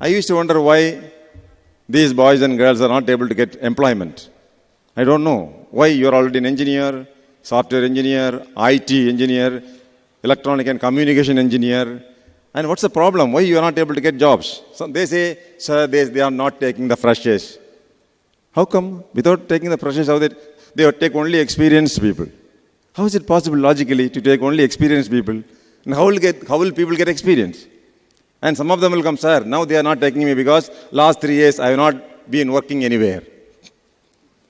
I used to wonder why these boys and girls are not able to get employment. I don't know. Why you are already an engineer, software engineer, IT engineer, electronic and communication engineer. And what's the problem? Why you are not able to get jobs? So they say, sir, they are not taking the freshers. How come? Without taking the freshers, how they would take only experienced people? How is it possible logically to take only experienced people? And how will people get experience? And some of them will come, sir, now they are not taking me because last 3 years I have not been working anywhere.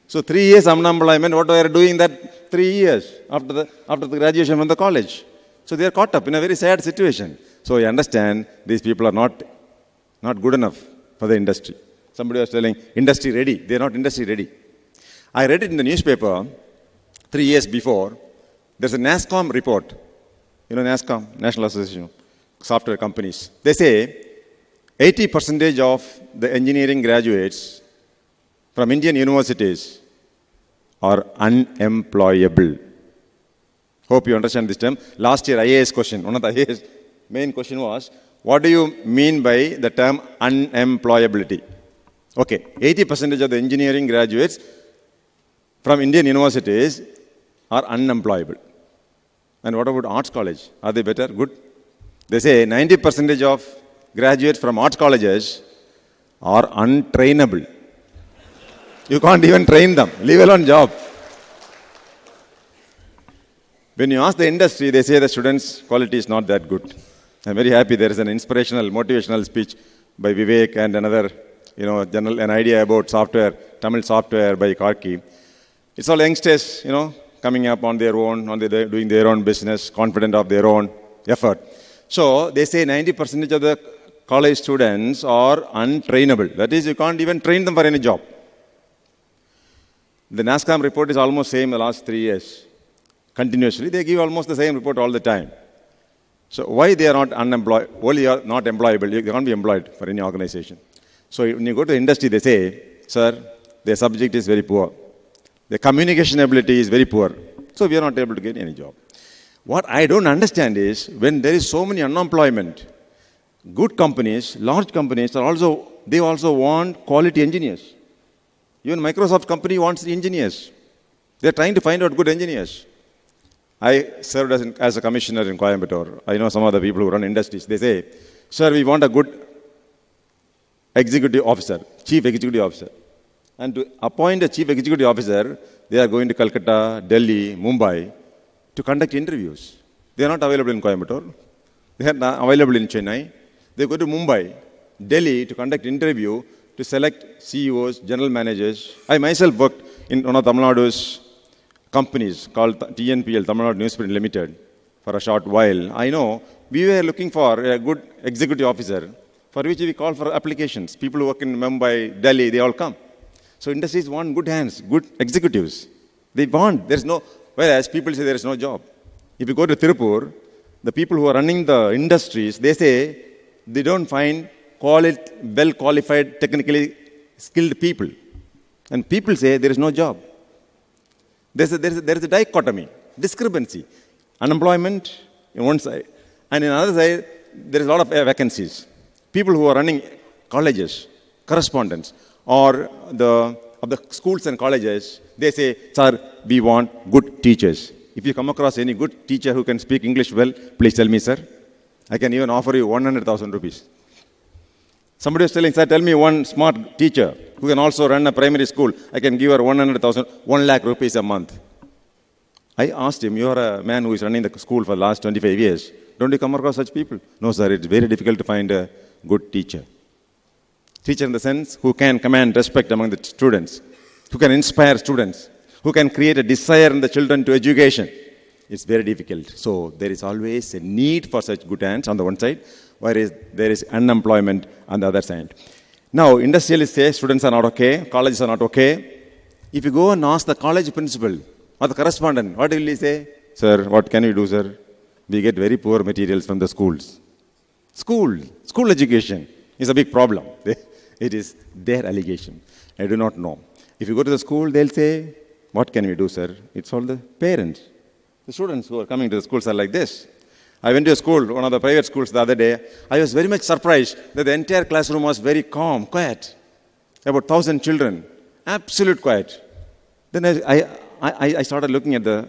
So 3 years unemployment, what are you doing that 3 years after the graduation from the college? So they are caught up in a very sad situation. So I understand these people are not good enough for the industry. Somebody was telling, industry ready. They are not industry ready. I read it in the newspaper 3 years before. There's a NASSCOM report. You know NASSCOM, National Association of Software Companies. They say 80% of the engineering graduates from Indian universities are unemployable. Hope you understand this term. Last year, IAS question, one of the IAS main question was, what do you mean by the term unemployability? Okay, 80% of the engineering graduates from Indian universities are unemployable. And what about arts college? Are they better? Good. They say 90% of graduates from arts colleges are untrainable. You can't even train them, leave alone job. When you ask the industry, they say the students' quality is not that good. I'm very happy there is an inspirational, motivational speech by Vivek and another, an idea about software, Tamil software by Karki. It's all youngsters, coming up on their own, doing their own business, confident of their own effort. So they say 90% of the college students are untrainable. That is, you can't even train them for any job. The NASSCOM report is almost same the last 3 years. Continuously, they give almost the same report all the time. So why they are not unemployed? Only are not employable. You can't be employed for any organization. So when you go to the industry, they say, sir, their subject is very poor. Their communication ability is very poor. So we are not able to get any job. What I don't understand is, when there is so many unemployment, good companies, large companies, they also want quality engineers. Even Microsoft company wants engineers. They are trying to find out good engineers. I served as a commissioner in Coimbatore. I know some of the people who run industries. They say, sir, we want a good executive officer, chief executive officer. And to appoint a chief executive officer, they are going to Calcutta, Delhi, Mumbai to conduct interviews. They are not available in Coimbatore. They are not available in Chennai. They go to Mumbai, Delhi to conduct interview to select CEOs, general managers. I myself worked in one of Tamil Nadu's companies called TNPL, Tamil Nadu Newsprint Limited, for a short while. I know we were looking for a good executive officer for which we call for applications. People who work in Mumbai, Delhi, they all come. So industries want good hands, good executives. They want, whereas people say there is no job. If you go to Tirupur, the people who are running the industries, they say they don't find well-qualified, technically skilled people. And people say there is no job. There is a dichotomy, discrepancy. Unemployment on one side, and on the other side, there is a lot of vacancies. People who are running colleges, correspondents, or the schools and colleges, they say, sir, we want good teachers. If you come across any good teacher who can speak English well, please tell me, sir. I can even offer you 100,000 rupees. Somebody was telling, sir, tell me one smart teacher who can also run a primary school. I can give her 100,000, 1 lakh rupees a month. I asked him, you are a man who is running the school for the last 25 years. Don't you come across such people? No, sir, it's very difficult to find a good teacher. Teacher in the sense who can command respect among the students, who can inspire students, who can create a desire in the children to education. It's very difficult. So there is always a need for such good hands on the one side, whereas there is unemployment on the other side. Now, industrialists say students are not okay, colleges are not okay. If you go and ask the college principal or the correspondent, what will he say? Sir, what can we do, sir? We get very poor materials from the schools. School education is a big problem. It is their allegation. I do not know. If you go to the school, they'll say, what can we do, sir? It's all the parents. The students who are coming to the schools are like this. I went to a school, one of the private schools the other day. I was very much surprised that the entire classroom was very calm, quiet. About 1,000 children, absolute quiet. Then I started looking at the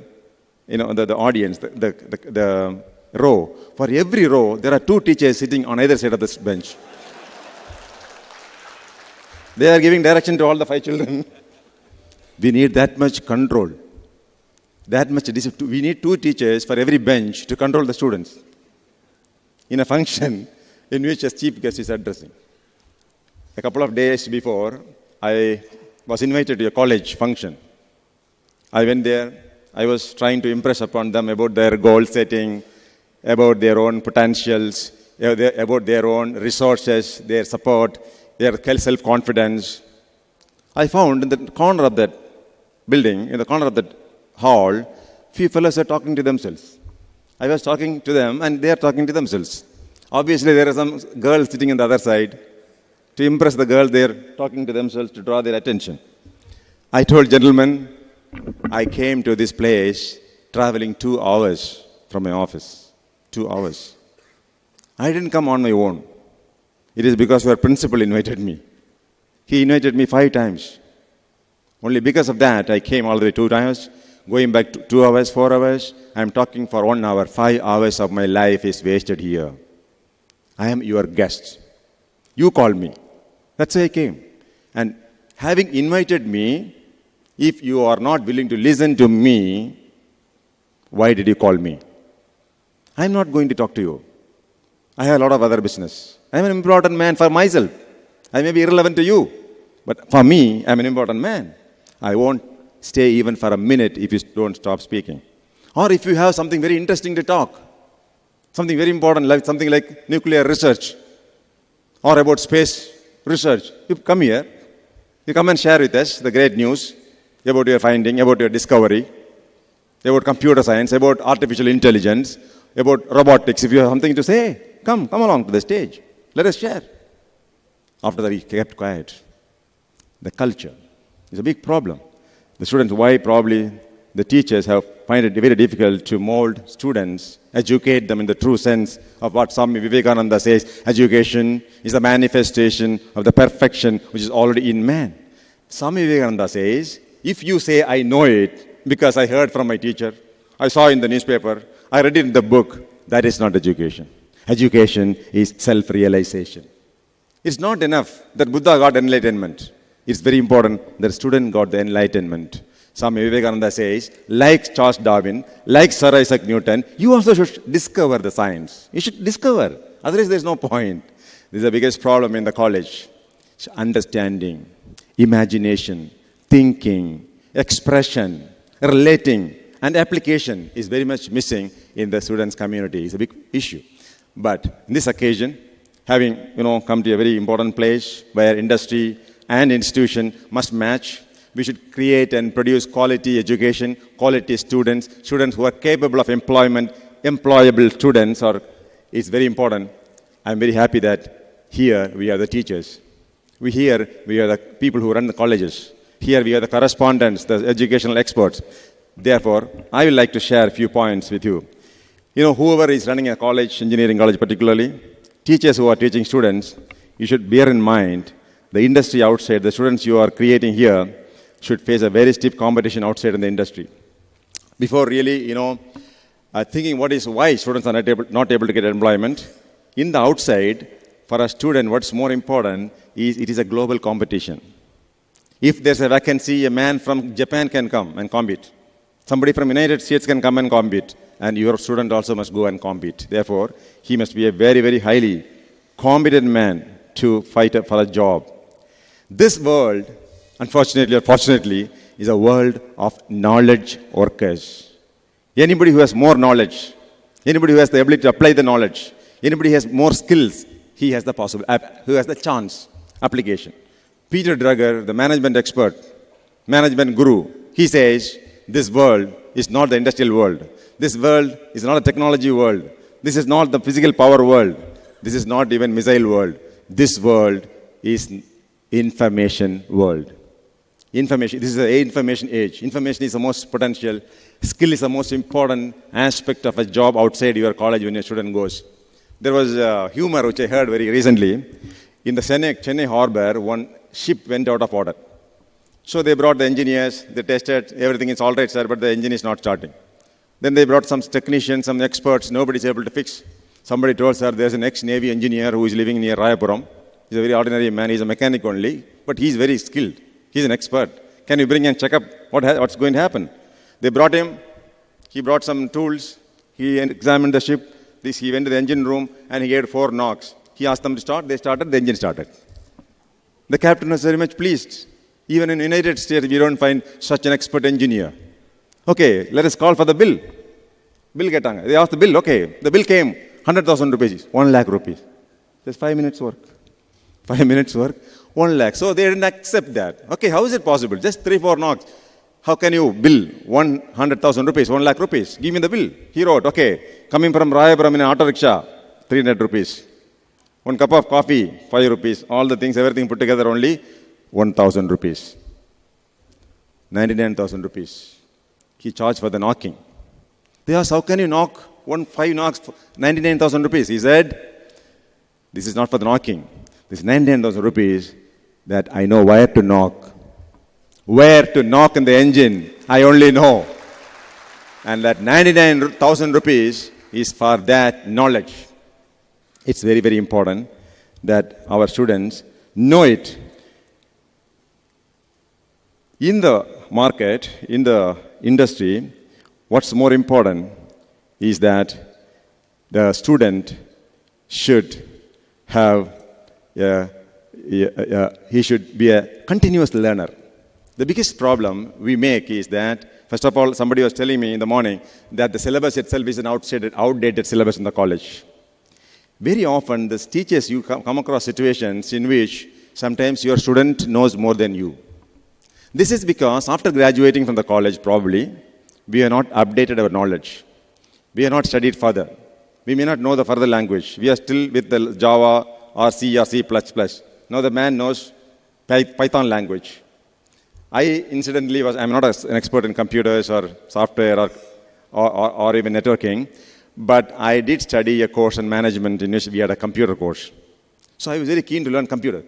audience, the row. For every row, there are 2 teachers sitting on either side of this bench. They are giving direction to all the 5 children. We need that much control. That much discipline. We need 2 teachers for every bench to control the students in a function in which a chief guest is addressing. A couple of days before, I was invited to a college function. I went there. I was trying to impress upon them about their goal setting, about their own potentials, about their own resources, their support, their self-confidence. I found in the corner of that building, in the corner of that hall, few fellows are talking to themselves. I was talking to them and they are talking to themselves. Obviously, there are some girls sitting on the other side. To impress the girls, they are talking to themselves to draw their attention. I told gentlemen, I came to this place traveling 2 hours from my office. 2 hours. I didn't come on my own. It is because your principal invited me. He invited me 5 times. Only because of that, I came all the way 2 times. Going back to 2 hours, 4 hours, I am talking for 1 hour. 5 hours of my life is wasted here. I am your guest. You called me. That's why I came. And having invited me, if you are not willing to listen to me, why did you call me? I am not going to talk to you. I have a lot of other business. I am an important man for myself. I may be irrelevant to you. But for me, I am an important man. I won't stay even for a minute if you don't stop speaking. Or if you have something very interesting to talk, something very important, like something like nuclear research or about space research, you come here, you come and share with us the great news about your finding, about your discovery, about computer science, about artificial intelligence, about robotics. If you have something to say, come along to the stage. Let us share. After that, he kept quiet. The culture is a big problem. The students, why probably the teachers find it very difficult to mold students, educate them in the true sense of what Swami Vivekananda says, education is the manifestation of the perfection which is already in man. Swami Vivekananda says, if you say, I know it because I heard from my teacher, I saw in the newspaper, I read it in the book, that is not education. Education is self-realization. It's not enough that Buddha got enlightenment. It's very important that the student got the enlightenment. Swami Vivekananda says, like Charles Darwin, like Sir Isaac Newton, you also should discover the science. You should discover. Otherwise, there's no point. This is the biggest problem in the college. It's understanding, imagination, thinking, expression, relating, and application is very much missing in the students' community. It's a big issue. But in this occasion, having come to a very important place where industry and institution must match, we should create and produce quality education, quality students who are capable of employment, employable students. It's very important. I'm very happy that here we are the teachers. We are the people who run the colleges. Here we are the correspondents, the educational experts. Therefore, I would like to share a few points with you. Whoever is running a college, engineering college particularly, teachers who are teaching students, you should bear in mind the industry outside, the students you are creating here should face a very stiff competition outside in the industry. Before really, thinking why students are not able to get employment, in the outside, for a student, what's more important is it is a global competition. If there's a vacancy, a man from Japan can come and compete. Somebody from United States can come and compete. And your student also must go and compete. Therefore, he must be a very, very highly competent man to fight for a job. This world, unfortunately or fortunately, is a world of knowledge workers. Anybody who has more knowledge, anybody who has the ability to apply the knowledge, anybody who has more skills, he has the who has the chance, application. Peter Drucker, the management expert, management guru, he says, this world is not the industrial world. This world is not a technology world. This is not the physical power world. This is not even missile world. This world is information world. Information. This is the information age. Information is the most potential. Skill is the most important aspect of a job outside your college when a student goes. There was humor which I heard very recently. In the Chennai harbor, one ship went out of order. So they brought the engineers, they tested, everything is all right, sir, but the engine is not starting. Then they brought some technicians, some experts, nobody is able to fix. Somebody told, sir, there's an ex-Navy engineer who is living near Rayapuram. He's a very ordinary man, he's a mechanic only, but he's very skilled. He's an expert. Can you bring and check up what's going to happen? They brought him, he brought some tools, he examined the ship, he went to the engine room and he gave 4 knocks. He asked them to start, they started, the engine started. The captain was very much pleased. Even in the United States, we don't find such an expert engineer. Okay, let us call for the bill. Bill getanga. They asked the bill, okay. The bill came, 100,000 rupees, 1 lakh rupees. Just 5 minutes work. 5 minutes work, 1 lakh. So they didn't accept that. Okay, how is it possible? Just 3-4 knocks. How can you bill 100,000 rupees, 1 lakh rupees? Give me the bill. He wrote, okay, coming from Rayapuram in an auto rickshaw, 300 rupees. 1 cup of coffee, 5 rupees. All the things, everything put together only 1,000 rupees. 99,000 rupees. He charged for the knocking. They asked, how can you knock 5 knocks for 99,000 rupees? He said, this is not for the knocking. This 99,000 rupees that I know where to knock. Where to knock in the engine, I only know. And that 99,000 rupees is for that knowledge. It's very, very important that our students know it. In the market, in the industry, what's more important is that the student should have, he should be a continuous learner. The biggest problem we make is that, first of all, somebody was telling me in the morning that the syllabus itself is an outdated syllabus in the college. Very often, the teachers, you come across situations in which sometimes your student knows more than you. This is because after graduating from the college, probably, we have not updated our knowledge. We have not studied further. We may not know the further language. We are still with the Java or C or C++. Now the man knows Python language. I'm not an expert in computers or software or even networking, but I did study a course in management in which we had a computer course. So I was very keen to learn computer.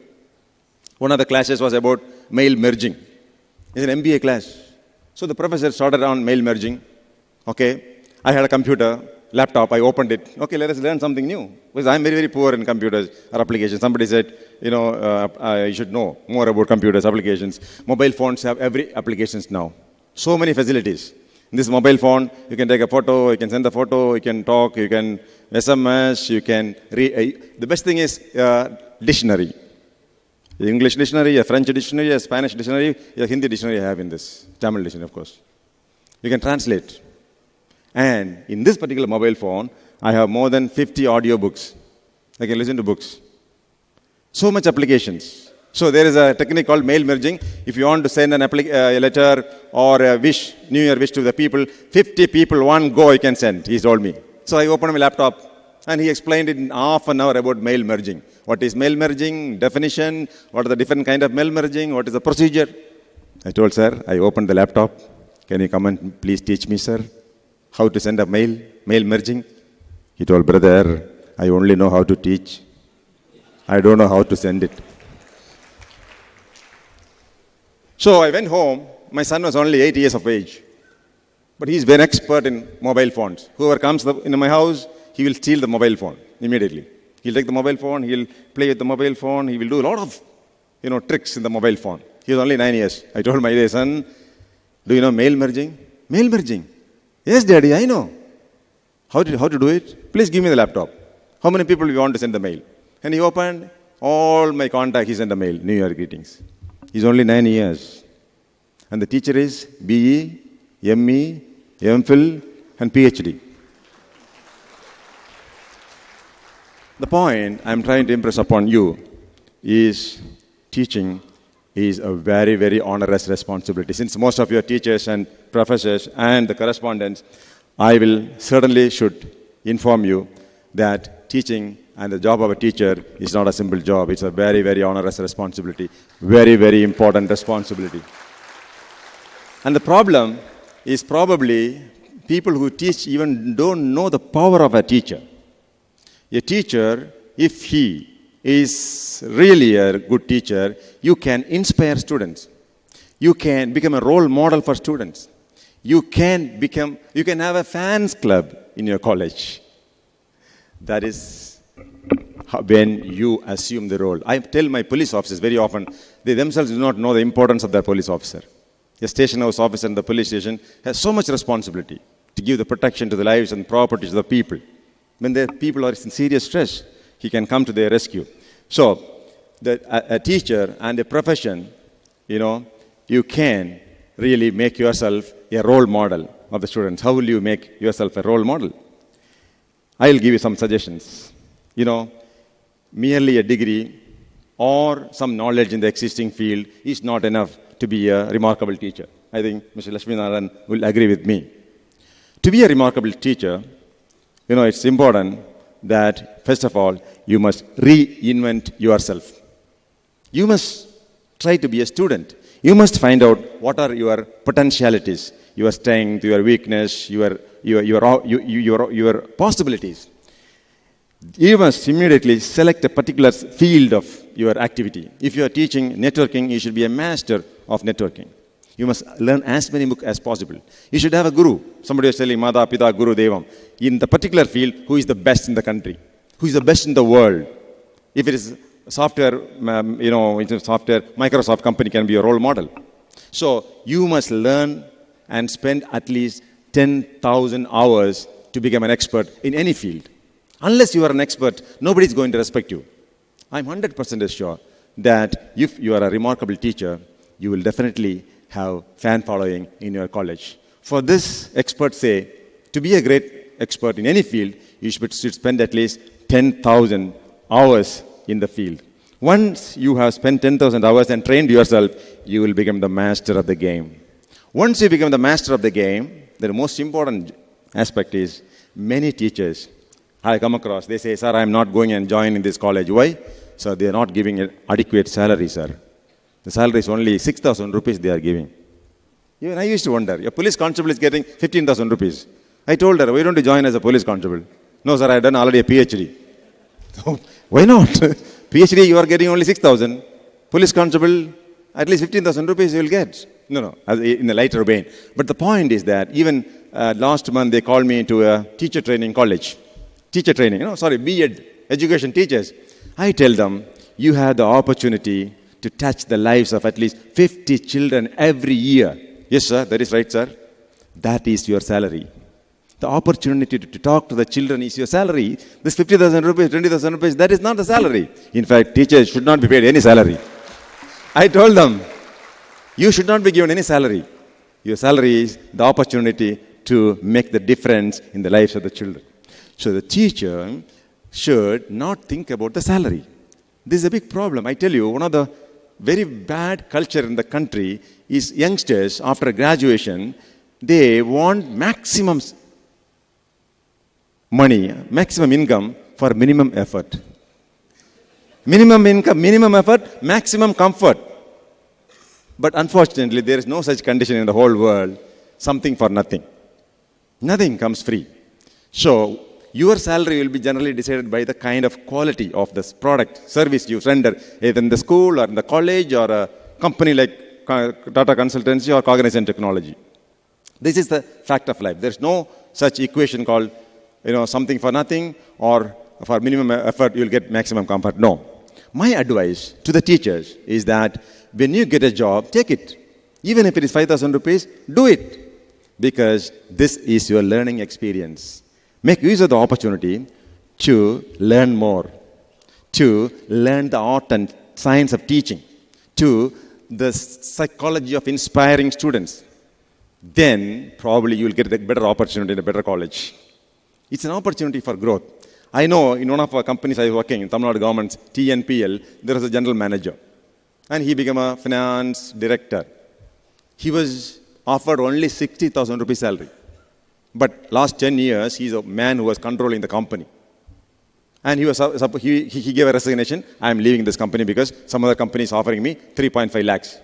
One of the classes was about mail merging. It's an MBA class. So the professor started on mail merging. Okay, I had a computer, laptop, I opened it. Okay, let us learn something new. Because I'm very, very poor in computers or applications. Somebody said, you should know more about computers, applications. Mobile phones have every applications now. So many facilities. In this mobile phone, you can take a photo, you can send a photo, you can talk, you can SMS, you can read. The best thing is dictionary. The English dictionary, a French dictionary, a Spanish dictionary, a Hindi dictionary I have in this. Tamil dictionary, of course. You can translate. And in this particular mobile phone, I have more than 50 audio books. I can listen to books. So much applications. So there is a technique called mail merging. If you want to send a letter or a wish, New Year wish to the people, 50 people, one go you can send, he told me. So I opened my laptop and he explained in half an hour about mail merging. What is mail merging, definition, what are the different kind of mail merging, what is the procedure. I told, sir, I opened the laptop. Can you come and please teach me, sir, how to send a mail merging? He told, brother, I only know how to teach. I don't know how to send it. So I went home. My son was only 8 years of age. But he's very expert in mobile phones. Whoever comes in my house, he will steal the mobile phone immediately. He'll take the mobile phone, he'll play with the mobile phone, he will do a lot of tricks in the mobile phone. He was only 9 years. I told my dear son, do you know mail merging? Mail merging? Yes, daddy, I know. How to do it? Please give me the laptop. How many people you want to send the mail? And he opened all my contacts, he sent the mail, New Year greetings. He's only 9 years. And the teacher is BE, ME, MPhil, and PhD. The point I'm trying to impress upon you is teaching is a very, very onerous responsibility. Since most of your teachers and professors and the correspondents, I will certainly should inform you that teaching and the job of a teacher is not a simple job. It's a very, very onerous responsibility. Very, very important responsibility. And the problem is probably people who teach even don't know the power of a teacher. A teacher, if he is really a good teacher, you can inspire students. You can become a role model for students. You can have a fans club in your college. That is when you assume the role. I tell my police officers very often, they themselves do not know the importance of their police officer. A station house officer in the police station has so much responsibility to give the protection to the lives and properties of the people. When the people are in serious stress, he can come to their rescue. So, a teacher and a profession, you can really make yourself a role model of the students. How will you make yourself a role model? I'll give you some suggestions. Merely a degree or some knowledge in the existing field is not enough to be a remarkable teacher. I think Mr. Lakshminarayan will agree with me. To be a remarkable teacher, it's important that, first of all, you must reinvent yourself. You must try to be a student. You must find out what are your potentialities, your strength, your weakness, your possibilities. You must immediately select a particular field of your activity. If you are teaching networking, you should be a master of networking. You must learn as many books as possible. You should have a guru. Somebody was telling Mata, Pita, Guru, Devam. In the particular field, who is the best in the country? Who is the best in the world? If it is software, software, Microsoft company can be your role model. So you must learn and spend at least 10,000 hours to become an expert in any field. Unless you are an expert, nobody is going to respect you. I'm 100% sure that if you are a remarkable teacher, you will definitely have fan following in your college. For this, experts say, to be a great expert in any field, you should spend at least 10,000 hours in the field. Once you have spent 10,000 hours and trained yourself, you will become the master of the game. Once you become the master of the game, the most important aspect is many teachers I come across, they say, sir, I am not going and joining this college. Why? Sir, they are not giving an adequate salary, sir. The salary is only 6,000 rupees they are giving. Even I used to wonder, a police constable is getting 15,000 rupees. I told her, why don't you join as a police constable? No, sir, I have done already a PhD. So, why not? PhD, you are getting only 6,000. Police constable, at least 15,000 rupees you will get. No, in a lighter vein. But the point is that even last month they called me to a teacher training college. Teacher training, B.Ed, education teachers. I tell them, you have the opportunity to touch the lives of at least 50 children every year. Yes, sir, that is right, sir. That is your salary. The opportunity to talk to the children is your salary. This 50,000 rupees, 20,000 rupees, that is not the salary. In fact, teachers should not be paid any salary. I told them, you should not be given any salary. Your salary is the opportunity to make the difference in the lives of the children. So the teacher should not think about the salary. This is a big problem. I tell you, one of the very bad culture in the country is youngsters, after graduation, they want maximum money, maximum income for minimum effort. Minimum income, minimum effort, maximum comfort. But unfortunately, there is no such condition in the whole world, something for nothing. Nothing comes free. So, your salary will be generally decided by the kind of quality of this product, service you render, either in the school or in the college or a company like Tata Consultancy or Cognizant Technology. This is the fact of life. There's no such equation called, something for nothing or for minimum effort you will get maximum comfort. No. My advice to the teachers is that when you get a job, take it. Even if it is 5,000 rupees, do it. Because this is your learning experience. Make use of the opportunity to learn more, to learn the art and science of teaching, to the psychology of inspiring students. Then probably you will get a better opportunity in a better college. It's an opportunity for growth. I know in one of our companies I was working in Tamil Nadu government's TNPL, there was a general manager. And he became a finance director. He was offered only 60,000 rupees salary. But last 10 years, he's a man who was controlling the company. And he gave a resignation. I am leaving this company because some other company is offering me 3.5 lakhs.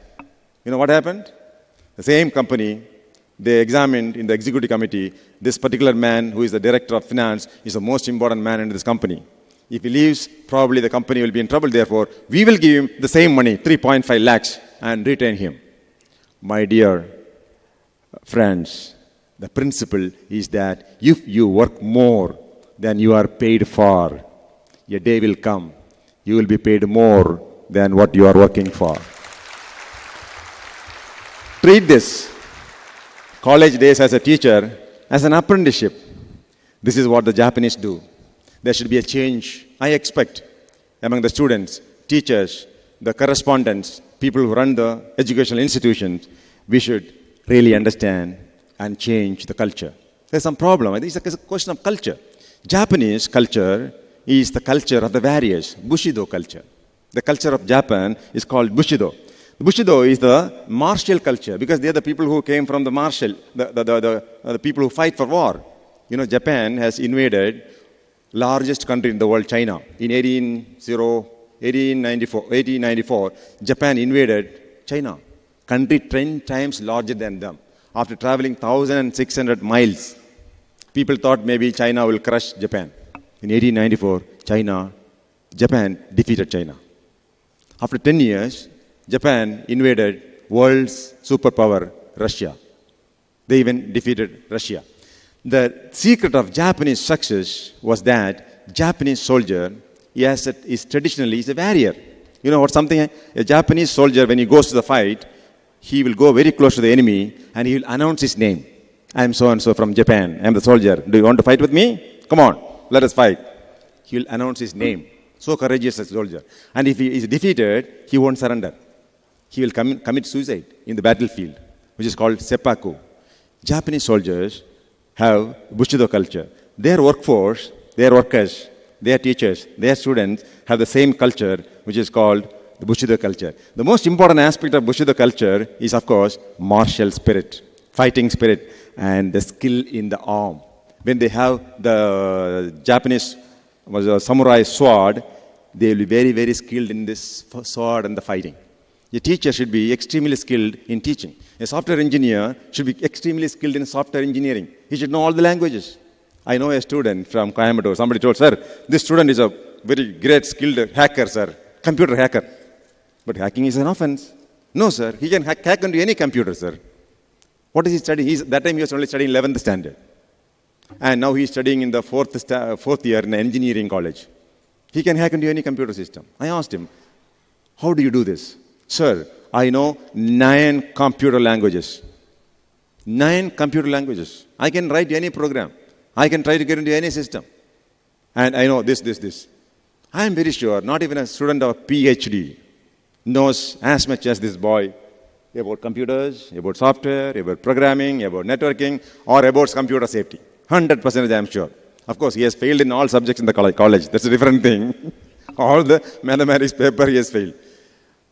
You know what happened? The same company, they examined in the executive committee, this particular man who is the director of finance is the most important man in this company. If he leaves, probably the company will be in trouble. Therefore, we will give him the same money, 3.5 lakhs, and retain him. My dear friends, the principle is that if you work more than you are paid for, a day will come, you will be paid more than what you are working for. Treat this college days as a teacher as an apprenticeship. This is what the Japanese do. There should be a change, I expect, among the students, teachers, the correspondents, people who run the educational institutions. We should really understand and change the culture. There's some problem. I think it's a question of culture. Japanese culture is the culture of the warriors, Bushido culture. The culture of Japan is called Bushido. Bushido is the martial culture because they are the people who came from the martial, the people who fight for war. You know, Japan has invaded largest country in the world, China. In 1894, Japan invaded China. Country 10 times larger than them. After traveling 1,600 miles, people thought maybe China will crush Japan. In 1894, Japan defeated China. After 10 years, Japan invaded world's superpower, Russia. They even defeated Russia. The secret of Japanese success was that Japanese soldier is traditionally a warrior. You know what something? A Japanese soldier, when he goes to the fight, he will go very close to the enemy and he will announce his name. I am so-and-so from Japan. I am the soldier. Do you want to fight with me? Come on, let us fight. He will announce his name. So courageous as a soldier. And if he is defeated, he won't surrender. He will commit suicide in the battlefield, which is called seppuku. Japanese soldiers have Bushido culture. Their workforce, their workers, their teachers, their students have the same culture, which is called the Bushido culture. The most important aspect of Bushido culture is, of course, martial spirit, fighting spirit, and the skill in the arm. When they have the Japanese samurai sword, they will be very, very skilled in this sword and the fighting. A teacher should be extremely skilled in teaching. A software engineer should be extremely skilled in software engineering. He should know all the languages. I know a student from Coimbatore. Somebody told, sir, this student is a very great skilled hacker, sir, computer hacker. But hacking is an offense. No, sir, he can hack into any computer, sir. What is he studying? That time he was only studying 11th standard. And now he is studying in the fourth year in engineering college. He can hack into any computer system. I asked him, how do you do this? Sir, I know 9 computer languages. 9 computer languages. I can write any program. I can try to get into any system. And I know this. I am very sure not even a student of PhD knows as much as this boy about computers, about software, about programming, about networking, or about computer safety. 100% I am sure. Of course, he has failed in all subjects in the college. That's a different thing. All the mathematics paper he has failed.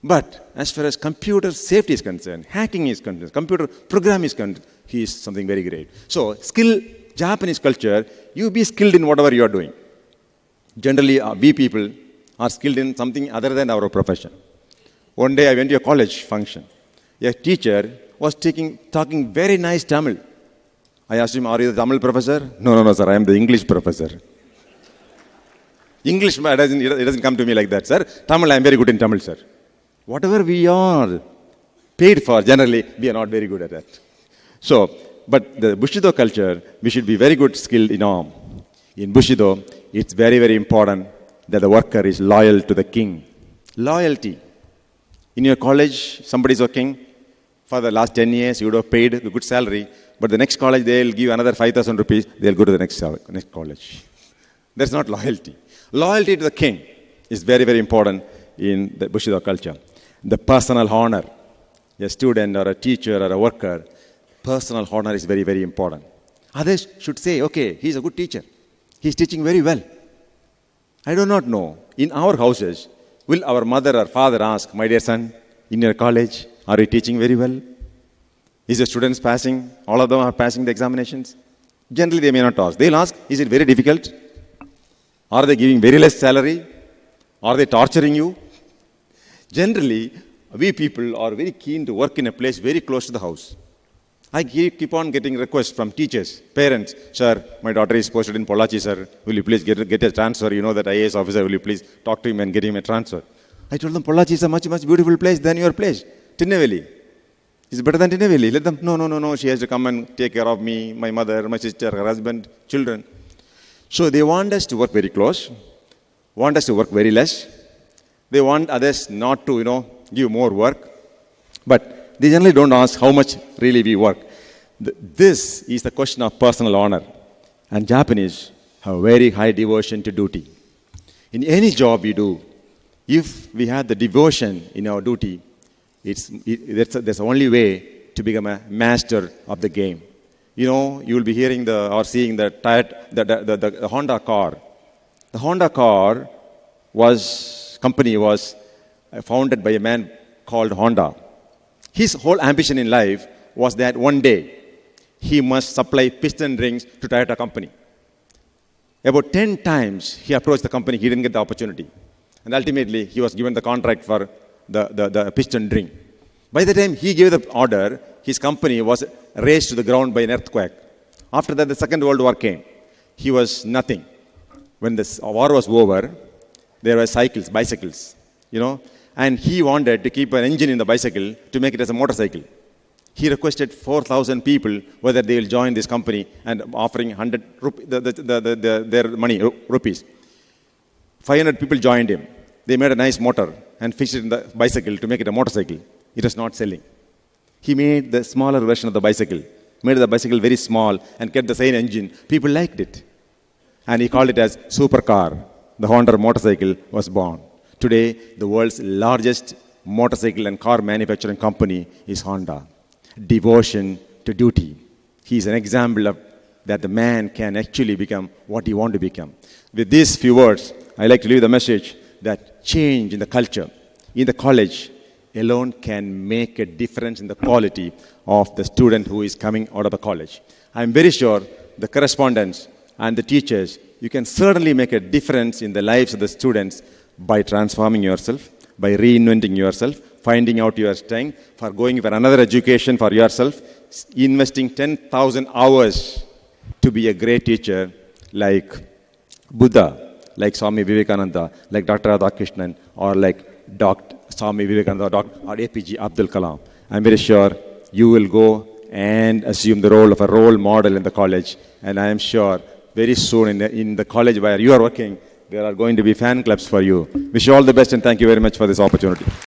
But as far as computer safety is concerned, hacking is concerned, computer program is concerned, he is something very great. So, Japanese culture, you be skilled in whatever you are doing. Generally, we people are skilled in something other than our profession. One day I went to a college function. A teacher was talking very nice Tamil. I asked him, are you the Tamil professor? No, sir, I am the English professor. English, it doesn't come to me like that, sir. Tamil, I am very good in Tamil, sir. Whatever we are paid for, generally, we are not very good at that. So, but the Bushido culture, we should be very good skilled in arm. In Bushido, it's very, very important that the worker is loyal to the king. Loyalty. In your college, somebody is working for the last 10 years, you would have paid a good salary, but the next college, they'll give another 5,000 rupees, they'll go to the next college. That's not loyalty. Loyalty to the king is very, very important in the Bushido culture. The personal honor, a student or a teacher or a worker, personal honor is very, very important. Others should say, okay, he's a good teacher. He's teaching very well. I do not know. In our houses, will our mother or father ask, my dear son, in your college, are you teaching very well? Is the students passing? All of them are passing the examinations? Generally, they may not ask. They'll ask, is it very difficult? Are they giving very less salary? Are they torturing you? Generally, we people are very keen to work in a place very close to the house. I keep on getting requests from teachers, parents. Sir, my daughter is posted in Pollachi, sir. Will you please get a transfer? You know that IAS officer, will you please talk to him and get him a transfer? I told them, Pollachi is a much, much beautiful place than your place. Tinnevelli. It's better than Tinnevelli. Let them, no. She has to come and take care of me, my mother, my sister, her husband, children. So they want us to work very close, want us to work very less. They want others not to, give more work. But they generally don't ask how much really we work. This is the question of personal honor. And Japanese have very high devotion to duty. In any job we do, if we have the devotion in our duty, that's the only way to become a master of the game. You will be hearing or seeing the Honda car. The Honda car company was founded by a man called Honda. His whole ambition in life was that one day he must supply piston rings to Toyota company. About 10 times he approached the company, he didn't get the opportunity. And ultimately he was given the contract for the piston ring. By the time he gave the order, his company was razed to the ground by an earthquake. After that, the Second World War came. He was nothing. When the war was over, there were bicycles, and he wanted to keep an engine in the bicycle to make it as a motorcycle. He requested 4,000 people whether they will join this company and offering 100 their money, rupees. 500 people joined him. They made a nice motor and fixed it in the bicycle to make it a motorcycle. It was not selling. He made the smaller version of the bicycle, made the bicycle very small and kept the same engine. People liked it. And he called it as supercar. The Honda motorcycle was born. Today, the world's largest motorcycle and car manufacturing company is Honda. Devotion to duty. He is an example of that the man can actually become what he wants to become. With these few words, I like to leave the message that change in the culture, in the college, alone can make a difference in the quality of the student who is coming out of the college. I'm very sure the correspondents and the teachers, you can certainly make a difference in the lives of the students by transforming yourself, by reinventing yourself, finding out your strength, for going for another education for yourself, investing 10,000 hours to be a great teacher like Buddha, like Swami Vivekananda, like Dr. Radhakrishnan, or like Dr. Swami Vivekananda or APG Abdul Kalam. I'm very sure you will go and assume the role of a role model in the college. And I am sure very soon in the college where you are working, there are going to be fan clubs for you. Wish you all the best and thank you very much for this opportunity.